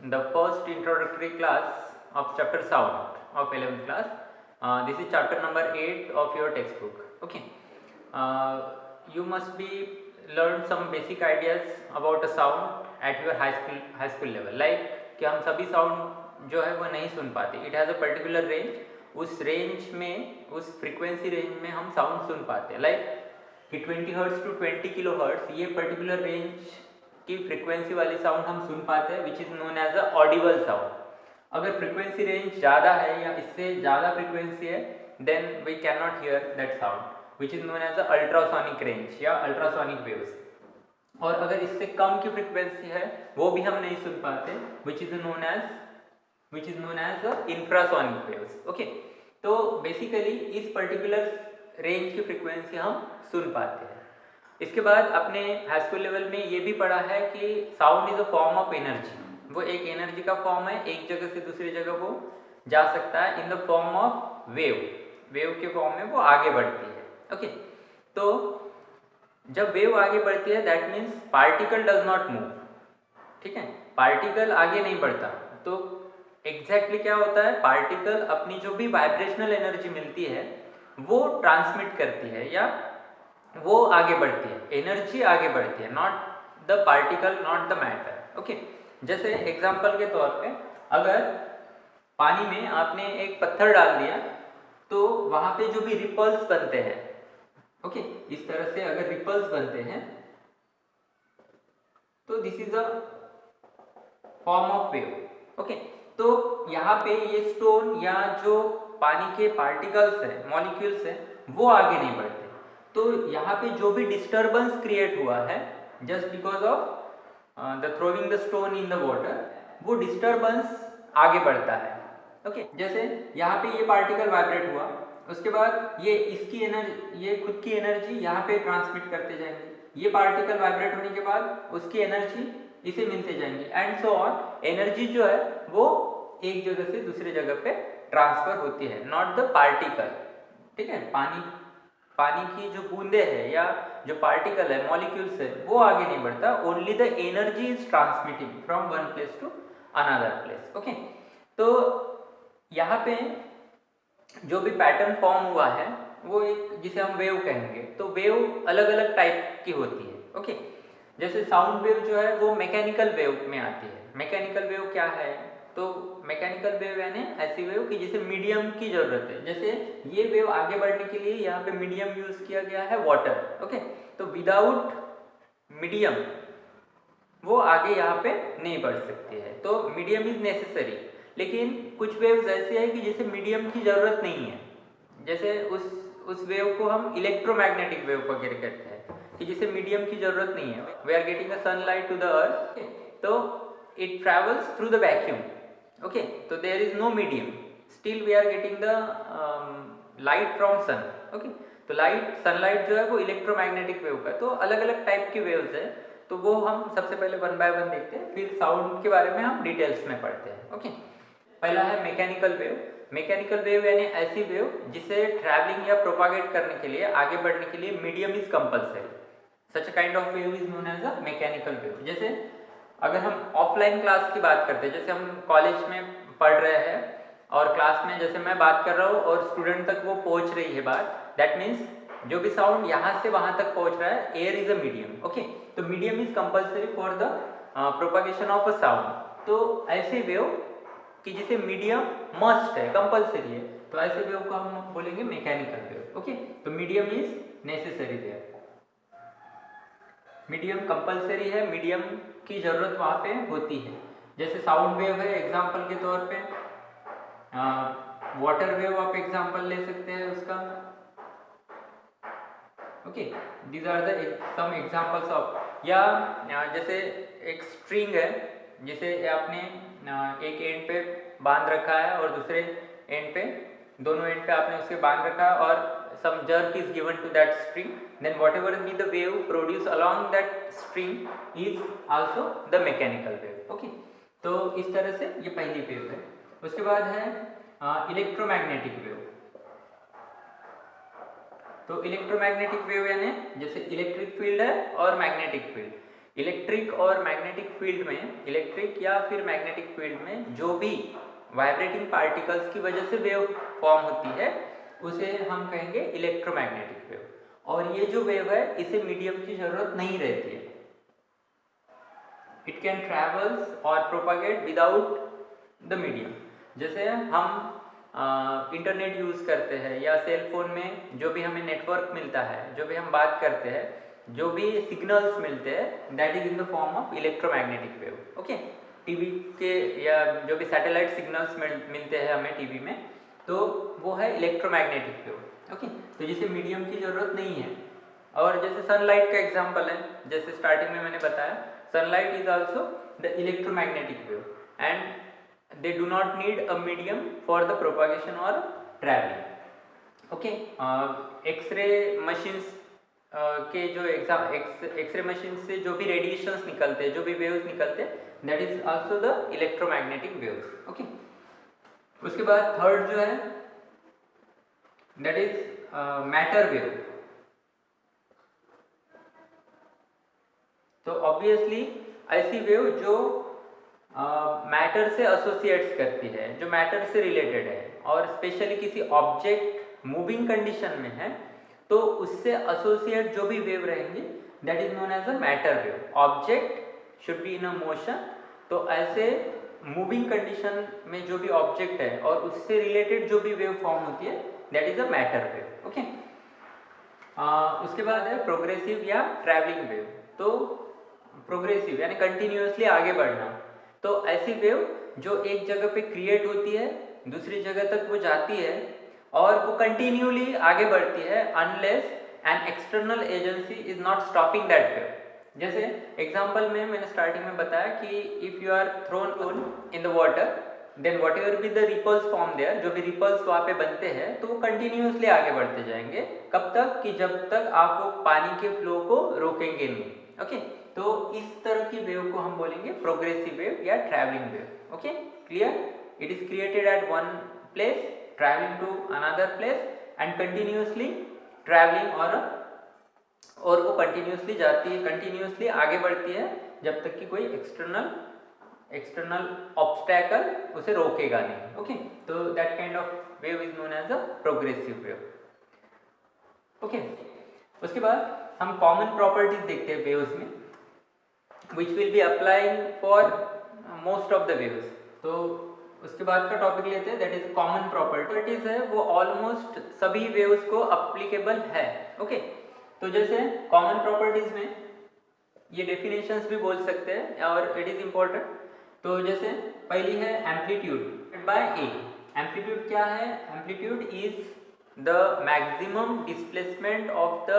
the first introductory class of chapter sound of 11th class. This is chapter number 8 of your textbook. Okay, you must be learn some basic ideas about a sound at your high school level. Like कि हम सभी sound जो है वो नहीं सुन पाते. It has a particular range. उस रेंज में, उस फ्रीक्वेंसी रेंज में हम साउंड सुन पाते हैं. लाइक कि 20 हर्ट्ज टू 20 किलो हर्ट्ज, ये पर्टिकुलर रेंज की फ्रीक्वेंसी वाली साउंड हम सुन पाते हैं, which is known as a audible sound. अगर फ्रीक्वेंसी रेंज ज़्यादा है या इससे ज़्यादा फ्रीक्वेंसी है, then we can not hear that sound, which is known as a ultrasonic range या अल्ट्रासोनिक वेव्स. और अगर इससे कम की फ्रीक्वेंसी है वो भी हम नहीं सुन पाते, which is known as infrasonic waves. Okay, तो बेसिकली इस पर्टिकुलर रेंज की फ्रीक्वेंसी हम सुन पाते हैं. इसके बाद अपने हाई स्कूल लेवल में ये भी पढ़ा है कि sound is a form of energy. वो एक एनर्जी का फॉर्म है, एक जगह से दूसरी जगह वो जा सकता है in the form of wave. Wave के फॉर्म में वो आगे बढ़ती है. ओके, तो जब वेव आगे बढ़ती है that means particle does not move. ठीक है, पार्टिकल आगे नहीं बढ़ता. तो एग्जैक्टली क्या होता है, पार्टिकल अपनी जो भी वाइब्रेशनल एनर्जी मिलती है वो ट्रांसमिट करती है या वो आगे बढ़ती है, एनर्जी आगे बढ़ती है, not the particle, not the matter. Okay, जैसे एग्जांपल के तौर पे अगर पानी में आपने एक पत्थर डाल दिया तो वहां पे जो भी रिपल्स बनते हैं, ओके, इस तरह से अगर रिपल्स बनते हैं तो this is a form of wave. Okay, तो यहाँ पे ये स्टोन या जो पानी के पार्टिकल्स हैं, मॉलिक्यूल्स हैं, वो आगे नहीं बढ़ते. तो यहाँ पे जो भी डिस्टर्बेंस क्रिएट हुआ है just because of the throwing the stone in the water, वो डिस्टर्बेंस आगे बढ़ता है. ओके, जैसे यहाँ पे ये पार्टिकल वाइब्रेट हुआ, उसके बाद ये इसकी एनर्जी, ये खुद की एनर्जी यहाँ पे ट्रांसमिट करते जाएंगे. ये पार्टिकल वाइब्रेट होने के बाद उसकी एनर्जी इसे मिलते जाएंगे एंड सो ऑन. एनर्जी जो है वो एक जगह से दूसरी जगह पे ट्रांसफर होती है, नॉट द पार्टिकल. ठीक है, पानी की जो बूंदे हैं या जो पार्टिकल है, मॉलिक्यूल्स है, वो आगे नहीं बढ़ता. Only the energy is transmitting from one place to another place. Okay, तो यहाँ पे जो भी पैटर्न फॉर्म हुआ है वो एक, जिसे हम वेव कहेंगे. तो वेव अलग अलग टाइप की होती है. ओके, जैसे साउंड वेव जो है वो मैकेनिकल वेव में आती है. मैकेनिकल वेव क्या है, तो मैकेनिकल वेव यानी ऐसी वेव कि जिसे मीडियम की जरूरत है. जैसे ये वेव आगे बढ़ने के लिए यहाँ पे मीडियम यूज किया गया है, वाटर. ओके, तो विदाउट मीडियम वो आगे यहाँ पे नहीं बढ़ सकती है. तो मीडियम इज नेसेसरी. लेकिन कुछ वेव्स ऐसी है कि जिसे मीडियम की जरूरत नहीं है. जैसे उस वेव को हम इलेक्ट्रोमैग्नेटिक वेव वगैरह कहते हैं कि जिसे मीडियम की जरूरत नहीं है. We are getting a sunlight to the earth, तो it travels through the vacuum. Okay, तो there is no medium, still we are getting the light from sun. Okay, तो सनलाइट जो है वो इलेक्ट्रोमैग्नेटिक वेव का. तो अलग अलग टाइप की वेव्स है, तो वो हम सबसे पहले वन बाय वन देखते हैं, फिर साउंड के बारे में हम डिटेल्स में पढ़ते हैं. ओके, पहला है मैकेनिकल वेव. मैकेनिकल वेव यानी ऐसी वेव जिसे ट्रैवलिंग या प्रोपागेट करने के लिए, आगे बढ़ने के लिए medium is compulsory. Such a kind of wave is known as a mechanical wave. जैसे अगर हम ऑफलाइन क्लास की बात करते हैं, जैसे हम कॉलेज में पढ़ रहे हैं और क्लास में जैसे मैं बात कर रहा हूँ और स्टूडेंट तक वो पहुँच रही है बात, दैट मीन्स जो भी साउंड यहाँ से वहाँ तक पहुँच रहा है, air is a medium. Okay, तो medium is compulsory for the propagation of a sound. तो ऐसे वेव कि जिसे मीडियम मस्ट है, कंपलसरी है, तो ऐसे वेव को हम बोलेंगे मैकेनिकल वेव. ओके, तो medium is necessary there. Medium compulsory है, मीडियम की जरूरत वहाँ पे होती है. जैसे साउंड वेव है एग्जांपल के तौर पे, वाटर वेव आप एग्जांपल ले सकते हैं उसका. Okay, these are the some examples of. या जैसे एक स्ट्रिंग है जिसे आपने एक एंड पे बांध रखा है और दूसरे एंड पे, दोनों एंड पे आपने उसके बांध रखा है और some jerk is given to that string, then whatever be the wave produced along that string is also the mechanical wave. Okay, तो इस तरह से ये पहली वेव है. उसके बाद है इलेक्ट्रोमैग्नेटिक वेव. तो इलेक्ट्रोमैग्नेटिक वेव यानी जैसे इलेक्ट्रिक फील्ड है और मैग्नेटिक फील्ड. इलेक्ट्रिक और मैग्नेटिक फील्ड में, इलेक्ट्रिक या फिर मैग्नेटिक फील्ड में जो भी वाइब्रेटिंग पार्टिकल्स की वजह से वेव फॉर्म होती है उसे हम कहेंगे इलेक्ट्रोमैग्नेटिक वेव। और ये जो वेव है इसे मीडियम की जरूरत नहीं रहती है, इट कैन ट्रेवल्स और प्रोपागेट विदाउट द मीडियम। जैसे हम इंटरनेट यूज़ करते हैं या सेल फोन में जो भी हमें नेटवर्क मिलता है, जो भी हम बात करते हैं, जो भी सिग्नल्स मिलते हैं, that is in the form of electromagnetic wave. Okay, TV के या जो भी सैटेलाइट सिग्नल्स मिलते हैं हमें टीवी में, तो वो है इलेक्ट्रोमैग्नेटिक वेव। ओके, तो जिसे मीडियम की ज़रूरत नहीं है। और जैसे सनलाइट का एग्जांपल है, जैसे स्टार्टिंग में मैंने बताया, sunlight is also the electromagnetic wave and they do not need a medium for the propagation or traveling. Okay, X-ray machines के जो एक्सरे मशीन से जो भी रेडिएशंस निकलते हैं, जो भी वेव्स निकलते हैं, that is also the electromagnetic waves. Okay, उसके बाद थर्ड जो है दैट इज मैटर वेव। तो ऑब्वियसली ऐसी वेव जो मैटर से एसोसिएट्स करती है, जो मैटर से रिलेटेड है और स्पेशली किसी ऑब्जेक्ट मूविंग कंडीशन में है, तो उससे एसोसिएट जो भी वेव रहेंगे that is known as a matter wave. Object should be in a motion, तो ऐसे मूविंग कंडीशन में जो भी ऑब्जेक्ट है और उससे रिलेटेड जो भी वेव फॉर्म होती है that is a matter wave. Okay, उसके बाद है प्रोग्रेसिव या ट्रैवलिंग वेव। तो प्रोग्रेसिव यानी कंटिन्यूअसली आगे बढ़ना, तो ऐसी वेव जो एक जगह पे क्रिएट होती है, दूसरी जगह तक वो जाती है और वो कंटिन्यूली आगे बढ़ती है unless an external agency is not stopping that wave. जैसे एग्जांपल में मैंने स्टार्टिंग में बताया कि if you are thrown in the water, then whatever be the ripples form there, जो भी रिपल्स वहाँ पे बनते हैं तो वो कंटिन्यूसली आगे बढ़ते जाएंगे। कब तक? कि जब तक आप वो पानी के फ्लो को रोकेंगे नहीं। ओके, तो इस तरह की वेव को हम बोलेंगे प्रोग्रेसिव वेव या travelling wave. Okay, clear? It is created at one place, travelling to another place and continuously travelling, और वो कंटिन्यूसली जाती है, कंटिन्यूसली आगे बढ़ती है जब तक कि कोई एक्सटर्नल ऑब्स्टैकल उसे रोकेगा नहीं। ओके, तो that kind of wave is known as a progressive wave. Okay, उसके बाद हम कॉमन प्रॉपर्टीज देखते हैं वेव्स में, which will be applying for most of the waves। तो उसके बाद का टॉपिक लेते हैं, दैट इज कॉमन प्रॉपर्टीज है, वो ऑलमोस्ट सभी वेव्स को अप्लीकेबल है। ओके, तो जैसे कॉमन प्रॉपर्टीज में ये डेफिनेशंस भी बोल सकते हैं और इट इज इंपॉर्टेंट। तो जैसे पहली है एम्पलीट्यूड बाय ए। एम्पलीट्यूड क्या है? Amplitude is the maximum displacement of the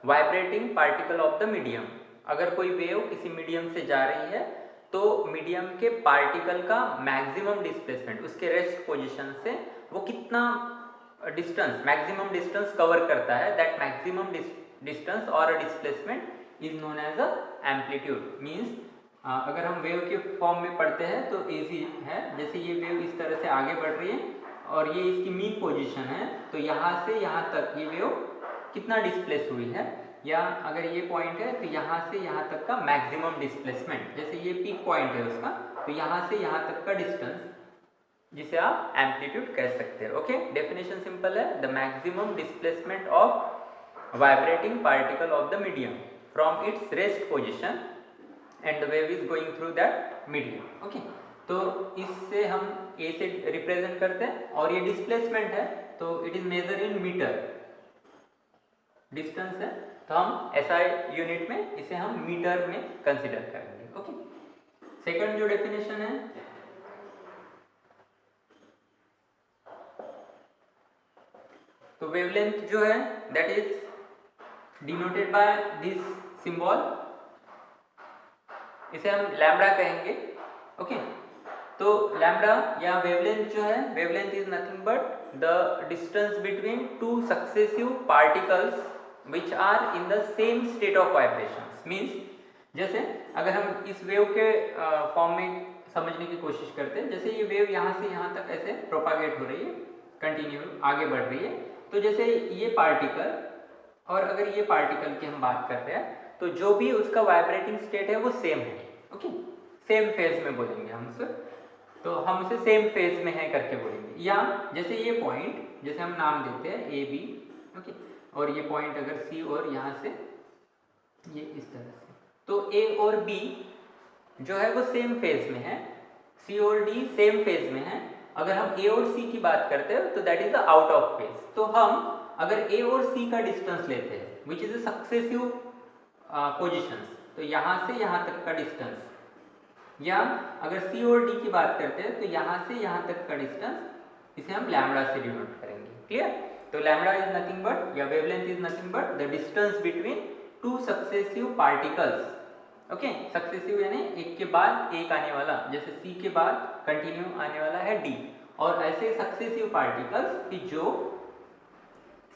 vibrating particle of the medium. अगर कोई वेव किसी मीडियम से जा रही है तो मीडियम के पार्टिकल का मैक्सिमम डिस्प्लेसमेंट, उसके रेस्ट पोजीशन से वो कितना डिस्टेंस, मैक्सिमम डिस्टेंस कवर करता है, दैट मैक्सिमम डिस्टेंस और displacement is known as a amplitude. Means अगर हम वेव के फॉर्म में पढ़ते हैं तो इजी है। जैसे ये वेव इस तरह से आगे बढ़ रही है और ये इसकी मीन पोजीशन है, तो यहाँ से यहाँ तक ये वेव कितना डिस्प्लेस हुई है, या अगर ये पॉइंट है तो यहाँ से यहाँ तक का मैक्सिमम डिस्प्लेसमेंट, जैसे ये पीक पॉइंट है उसका, तो यहाँ से यहाँ तक का डिस्टेंस, जिसे आप एम्पलीट्यूड कह सकते हैं। ओके, डेफिनेशन सिंपल है, the maximum displacement of vibrating particle of the medium from its rest position and the wave is going through that medium. Okay, तो इससे हम ए से रिप्रेजेंट करते हैं और ये डिस्प्लेसमेंट है तो it is measure in metre, distance है तो हम एसआई यूनिट में इसे हम मीटर में कंसीडर करेंगे। ओके, सेकंड जो डेफिनेशन है, तो वेवलेंथ जो है that is denoted by this symbol, इसे हम लैम्बडा कहेंगे। ओके, तो लैम्बडा या वेवलेंथ जो है, wavelength is nothing but the distance between two successive particles which are in the same state of vibrations। means जैसे अगर हम इस वेव के फॉर्म में समझने की कोशिश करते हैं, जैसे ये वेव यहाँ से यहाँ तक ऐसे प्रोपागेट हो रही है, कंटिन्यू आगे बढ़ रही है, तो जैसे ये पार्टिकल और अगर ये पार्टिकल की हम बात कर रहे हैं तो जो भी उसका वाइब्रेटिंग स्टेट है वो सेम है। ओके, सेम फेज में बोलेंगे हम उसे, तो हम उसे सेम फेज में है करके बोलेंगे। या जैसे ये पॉइंट, जैसे हम नाम देते हैं ए बी, ओके, और ये पॉइंट अगर सी और यहाँ से ये इस तरह से, तो ए और बी जो है वो सेम फेज में है, सी और डी सेम फेज में है। अगर हम ए और सी की बात करते हैं तो that is the out of phase. तो हम अगर ए और सी का डिस्टेंस लेते हैं which is a successive positions, तो यहाँ से यहाँ तक का डिस्टेंस, या अगर सी और डी की बात करते हैं तो यहाँ से यहाँ तक का डिस्टेंस, इसे हम लैम्बडा से डिनोट करेंगे। क्लियर? तो लैम्बडा इज नथिंग बट, या wavelength is nothing but the distance between two successive particles. Okay, successive यानी एक के बाद एक आने वाला, जैसे सी के बाद कंटिन्यू आने वाला है डी, और ऐसे सक्सेसिव पार्टिकल्स की जो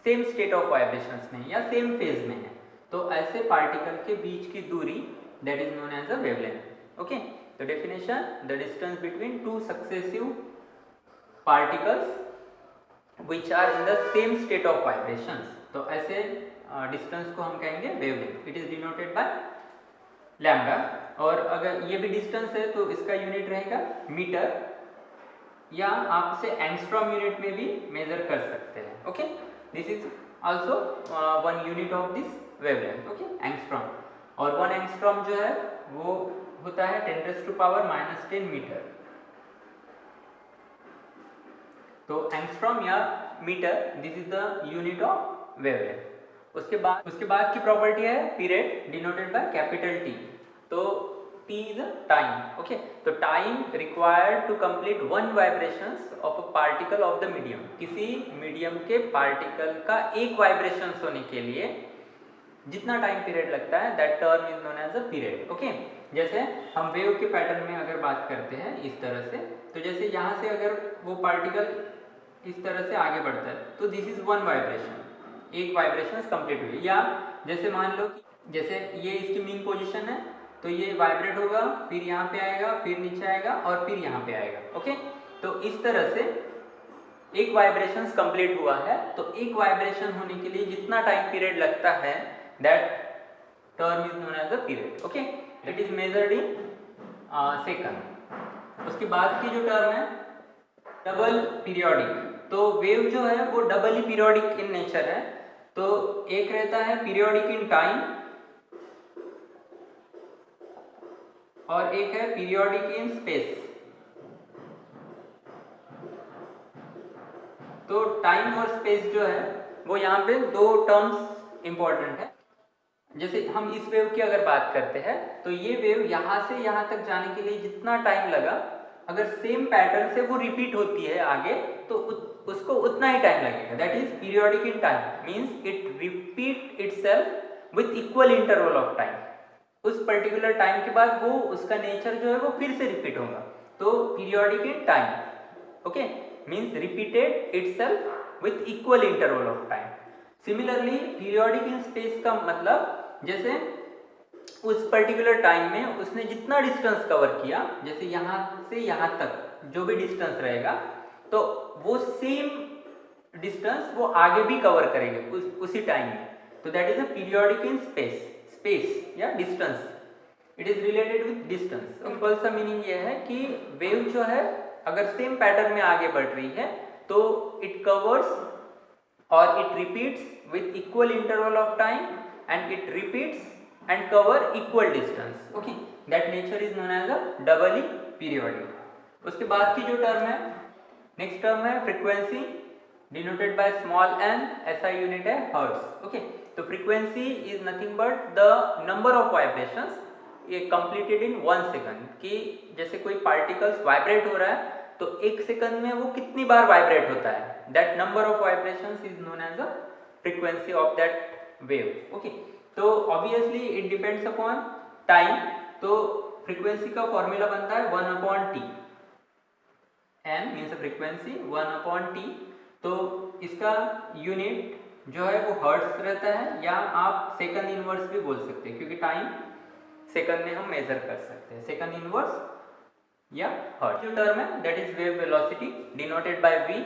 सेम स्टेट ऑफ वाइब्रेशंस में या सेम फेज में है, तो ऐसे पार्टिकल के बीच की दूरी that is known as a wavelength. Okay, तो definition, the distance between two successive particles which are in the same state of vibrations, तो ऐसे डिस्टेंस को हम कहेंगे wavelength. It is denoted by lambda. और अगर ये भी डिस्टेंस है तो इसका यूनिट रहेगा मीटर, या आप इसे एंगस्ट्रॉम यूनिट में भी मेजर कर सकते हैं। Okay, this is also one unit of this wavelength. Okay, angstrom, और 1 एंगस्ट्रॉम जो है वो होता है 10⁻⁻10 मीटर। तो एंगस्ट्रॉम या metre, this is the unit of wavelength. उसके बाद की प्रॉपर्टी है period, denoted by capital T. तो टी इज टाइम। ओके, तो time required to complete one vibrations of a particle of the medium, किसी medium के particle का एक वाइब्रेशन होने के लिए जितना टाइम पीरियड लगता है that term is known as a period. Okay, जैसे हम वेव के पैटर्न में अगर बात करते हैं इस तरह से, तो जैसे यहाँ से अगर वो पार्टिकल इस तरह से आगे बढ़ता है तो दिस इज वन वाइब्रेशन, एक वाइब्रेशन कंप्लीट हुई। या जैसे मान लो कि जैसे ये इसकी मीन पोजीशन है, तो ये वाइब्रेट होगा, फिर यहाँ पे आएगा, फिर नीचे आएगा, और फिर यहाँ पे आएगा। ओके, तो इस तरह से एक वाइब्रेशन कंप्लीट हुआ है, तो एक वाइब्रेशन होने के लिए जितना टाइम पीरियड लगता है that term is known as a period. Okay, it is measured in second. उसके बाद की जो टर्म है डबल पीरियोडिक, तो वेव जो है वो डबली पीरियोडिक इन नेचर है। तो एक रहता है पीरियोडिक इन टाइम और एक है पीरियोडिक इन स्पेस। तो टाइम और स्पेस जो है वो यहाँ पे दो टर्म्स इंपॉर्टेंट है। जैसे हम इस वेव की अगर बात करते हैं तो ये वेव यहाँ से यहाँ तक जाने के लिए जितना टाइम लगा, अगर सेम पैटर्न से वो रिपीट होती है आगे तो उसको उतना ही टाइम लगेगा। That is periodic in time, means it repeat itself with equal interval of time. उस पर्टिकुलर टाइम के बाद वो उसका नेचर जो है वो फिर से रिपीट होगा, तो periodic in time. Okay, means repeated itself with equal interval of time. Similarly periodic in space का मतलब जैसे उस पर्टिकुलर टाइम में उसने जितना डिस्टेंस कवर किया, जैसे यहाँ से यहाँ तक जो भी डिस्टेंस रहेगा, तो वो सेम डिस्टेंस वो आगे भी कवर करेंगे उसी टाइम में। तो that is a periodic in space या distance. It is related with distance. Simple सा मीनिंग ये है कि वेव जो है अगर सेम पैटर्न में आगे बढ़ रही है तो इट कवर्स और it repeats with equal interval of time and it repeats and cover equal distance. Okay, that nature is known as a doubly periodic. उसके बाद की जो टर्म है, नेक्स्ट टर्म है frequency, denoted by small n, ऐसा unit है hertz. Okay, तो frequency is nothing but the number of vibrations ये कंप्लीटेड इन 1 सेकंड। कि जैसे कोई पार्टिकल्स वाइब्रेट हो रहा है तो 1 सेकंड में वो कितनी बार वाइब्रेट होता है, that number of vibrations is known as the frequency of that wave. Okay, तो obviously it depends upon time. तो फ्रीक्वेंसी का फॉर्मूला बनता है 1/t, n means frequency 1/t। तो इसका यूनिट जो है वो हर्ट्ज रहता है, या आप सेकंड इनवर्स भी बोल सकते हैं क्योंकि टाइम सेकंड में हम मेजर कर सकते हैं, सेकंड इनवर्स या हर्ट्ज। जो टर्म है that is wave velocity denoted by v,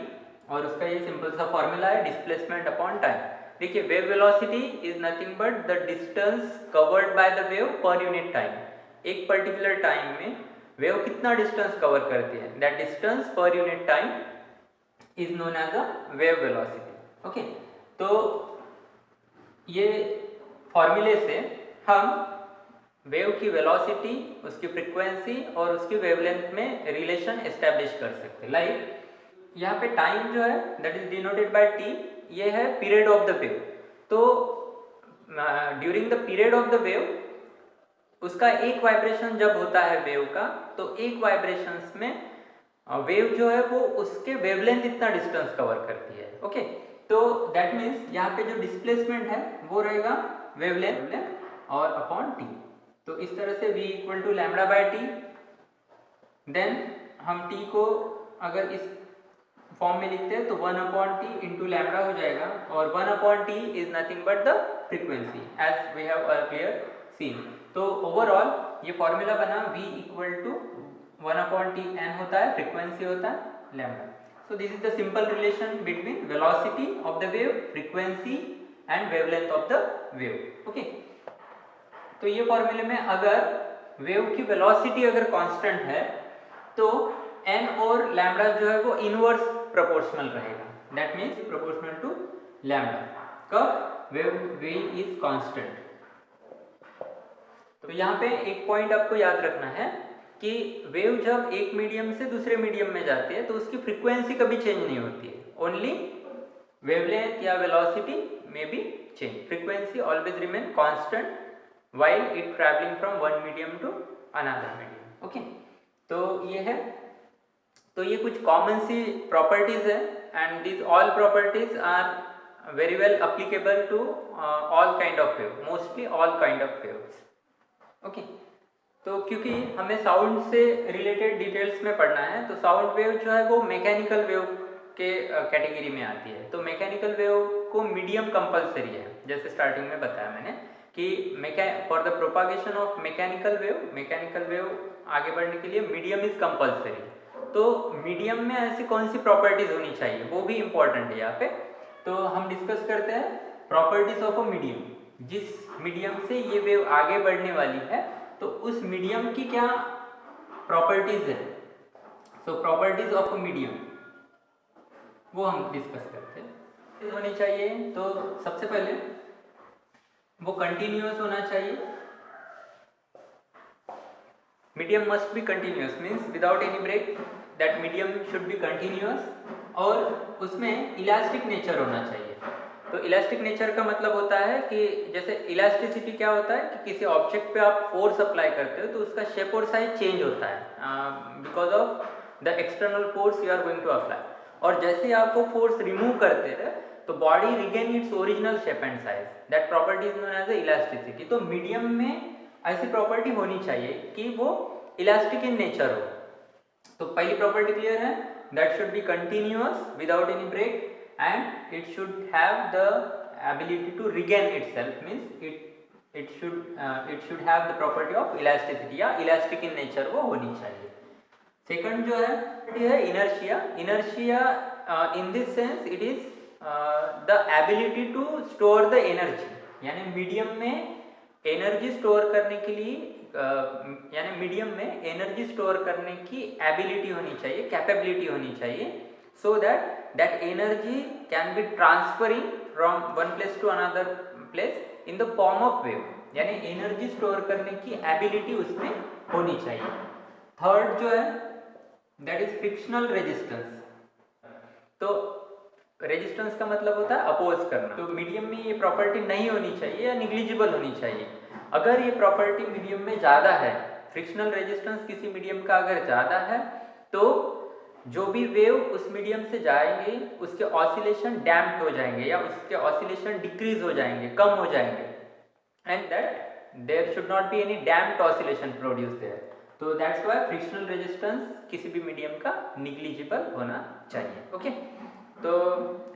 और उसका ये सिंपल सा फॉर्मूला है डिस्प्लेसमेंट अपॉन टाइम। देखिए wave velocity is nothing but the distance covered by the wave per unit time. एक पर्टिकुलर टाइम में वेव कितना डिस्टेंस कवर करती है, that distance per unit time is known as a wave velocity. Okay, तो ये फॉर्मूले से हम वेव की वेलोसिटी, उसकी फ्रीक्वेंसी और उसकी वेवलेंथ में रिलेशन एस्टेब्लिश कर सकते हैं। लाइक यहाँ पे टाइम जो है that is denoted bye T, ये है पीरियड ऑफ द वेव। तो during the period of the wave उसका एक वाइब्रेशन जब होता है वेव का, तो एक वाइब्रेशंस में वेव जो है वो उसके वेवलेंथ इतना डिस्टेंस कवर करती है। ओके, तो दैट मीन्स यहाँ पे जो डिस्प्लेसमेंट है वो रहेगा वेवलेंथ और अपॉन टी। तो इस तरह से v equal to lambda by T, then हम t को अगर इस फॉर्म में लिखते हैं तो 1 अपॉन टी इंटू लैम्डा हो जाएगा, और 1 upon T is nothing but the frequency as we have earlier seen. तो ओवरऑल ये फॉर्मूला बना v equal to 1 upon T n होता है, फ्रीक्वेंसी होता है lambda. So this is the simple relation between velocity of the wave, frequency and wavelength of the wave. Okay. तो ये फॉर्मूले में अगर वेव की वेलोसिटी अगर कांस्टेंट है तो n और लैम्डा जो है वो इनवर्स प्रोपोर्शनल रहेगा, that means proportional to lambda. कब वेव v इज कांस्टेंट। तो यहाँ पे एक पॉइंट आपको याद रखना है कि वेव जब एक मीडियम से दूसरे मीडियम में जाती है तो उसकी फ्रीक्वेंसी कभी चेंज नहीं होती है, ओनली वेवलेंथ या वेलोसिटी में B change, frequency always remain constant while it traveling from one medium to another medium. Okay, तो ये है, तो ये कुछ कॉमन सी प्रॉपर्टीज है and these all properties are very well applicable to all kind of wave, mostly all kind of waves. Okay, तो क्योंकि हमें साउंड से रिलेटेड डिटेल्स में पढ़ना है तो साउंड वेव जो है वो मैकेनिकल वेव के कैटेगरी में आती है। तो मैकेनिकल वेव को मीडियम कंपलसरी है, जैसे स्टार्टिंग में बताया मैंने कि for the propagation of mechanical wave आगे बढ़ने के लिए मीडियम इज कंपलसरी। तो मीडियम में ऐसी कौन सी प्रॉपर्टीज होनी चाहिए वो भी इंपॉर्टेंट है यहाँ पे। तो हम डिस्कस करते हैं प्रॉपर्टीज ऑफ अ मीडियम। जिस मीडियम से ये वेव आगे बढ़ने वाली है तो उस मीडियम की क्या प्रॉपर्टीज है। सो प्रॉपर्टीज ऑफ अ मीडियम वो हम डिस्कस करते हैं। होनी चाहिए तो सबसे पहले वो कंटिन्यूअस होना चाहिए। Medium must be continuous means without any break, that medium should be continuous, और उसमें इलास्टिक नेचर होना चाहिए। तो इलास्टिक नेचर का मतलब होता है कि जैसे इलास्टिसिटी क्या होता है कि किसी ऑब्जेक्ट पे आप फोर्स अप्लाई करते हो तो उसका शेप और साइज चेंज होता है because of the external force you are going to apply, और जैसे ही आप वो फोर्स रिमूव करते हैं तो body regain its original shape and size, that property is known as elasticity. तो मीडियम में ऐसी प्रॉपर्टी होनी चाहिए कि वो इलास्टिक इन नेचर हो। तो पहली प्रॉपर्टी क्लियर है, that should be continuous without any break and it should have the ability to regain itself, means it should have the property of elasticity या elastic in nature वो होनी चाहिए। Second जो है inertia in this sense it is the ability to store the energy, यानी medium में energy store करने के लिए यानी मीडियम में एनर्जी स्टोर करने की एबिलिटी होनी चाहिए, कैपेबिलिटी होनी चाहिए, so that energy can be transferring from one place to another place in the form of wave, यानी एनर्जी स्टोर करने की एबिलिटी उसमें होनी चाहिए। थर्ड जो है दैट इज फ्रिक्शनल रेजिस्टेंस। तो रेजिस्टेंस का मतलब होता है अपोज करना। तो मीडियम में ये प्रॉपर्टी नहीं होनी चाहिए या निग्लिजिबल होनी चाहिए। अगर ये प्रॉपर्टी मीडियम में ज़्यादा है, फ्रिक्शनल रेजिस्टेंस किसी मीडियम का अगर ज़्यादा है तो जो भी वेव उस मीडियम से जाएंगे उसके ऑसिलेशन डैम्प्ड हो जाएंगे या उसके ऑसिलेशन डिक्रीज हो जाएंगे, कम हो जाएंगे, and that there should not be any damped oscillation produce there. तो दैट्स व्हाई फ्रिक्शनल रेजिस्टेंस किसी भी मीडियम का निग्लिजिबल होना चाहिए। ओके, तो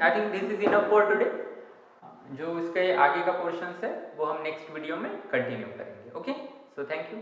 I think this is enough for today. जो इसके आगे का पोर्शन है वो हम नेक्स्ट वीडियो में कंटिन्यू करेंगे। Okay, so thank you.